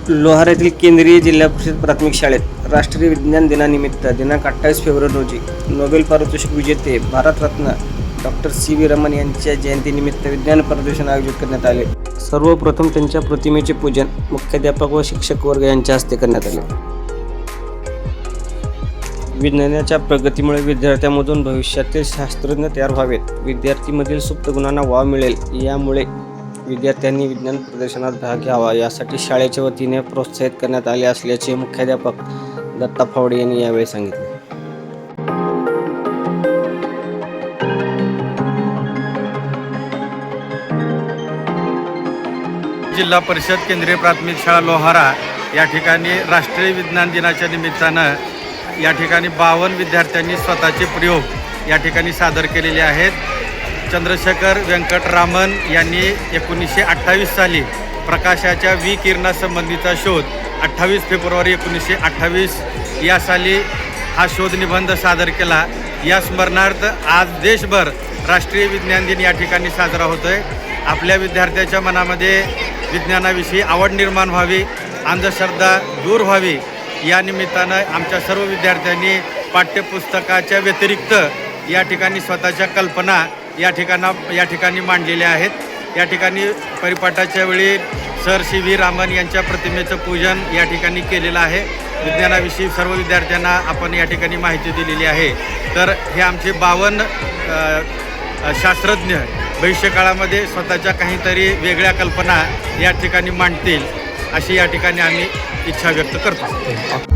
लोहार केंद्रीय जिल्हा परिषद प्राथमिक शाळेत राष्ट्रीय विज्ञान दिनानिमित्त दिनांक 28 फेब्रुवारी रोजी नोबेल पारितोषिक विजेते भारतरत्न डॉक्टर सी.व्ही. रमन यांच्या जयंतीनिमित्त विज्ञान प्रदर्शन आयोजित करण्यात आले। सर्वप्रथम त्यांच्या प्रतिमेचे पूजन मुख्याध्यापक व शिक्षक वर्ग यांच्या हस्ते करण्यात आले। विज्ञानाच्या प्रगतीमुळे विद्यार्थ्यांमधून भविष्यातील शास्त्रज्ञ तयार व्हावेत, विद्यार्थीमधील सुप्त गुणांना वाव मिळेल, यामुळे विद्यार्थ्यांनी विज्ञान प्रदर्शनात भाग घ्यावा यासाठी शाळेच्या वतीने प्रोत्साहित करण्यात आले असल्याचे मुख्याध्यापक दत्ता फावडे यांनी यावेळी सांगितले। जिल्हा परिषद केंद्रीय प्राथमिक शाळा लोहारा या ठिकाणी राष्ट्रीय विज्ञान दिनाच्या निमित्तानं या ठिकाणी 52 विद्यार्थ्यांनी स्वतःचे प्रयोग या ठिकाणी सादर केलेले आहेत। चंद्रशेखर व्यंकटरामन यांनी 1928 साली प्रकाशाच्या विकिरणासंबंधीचा शोध 28 फेब्रुवारी 1928 या साली हा शोध निबंध सादर केला। या स्मरणार्थ आज देशभर राष्ट्रीय विज्ञान दिन या ठिकाणी साजरा होतोय। आपल्या विद्यार्थ्याच्या मनामध्ये विज्ञानाविषयी आवड निर्माण व्हावी, अंधश्रद्धा दूर व्हावी या निमित्तानं आमच्या सर्व विद्यार्थ्यांनी पाठ्यपुस्तकाच्या व्यतिरिक्त या ठिकाणी स्वतःच्या कल्पना या ठिकाणी मांडलेल्या आहेत। या ठिकाणी परिपाठाच्या वेळी सर सी.व्ही. रामन यांच्या प्रतिमेचं पूजन या ठिकाणी केलेलं आहे। विज्ञानाविषयी सर्व विद्यार्थ्यांना आपण या ठिकाणी माहिती दिलेली आहे। तर हे आमचे 52 शास्त्रज्ञ भविष्यकाळामध्ये स्वतःच्या काहीतरी वेगळ्या कल्पना या ठिकाणी मांडतील अशी या ठिकाणी आम्ही इच्छा व्यक्त करतो।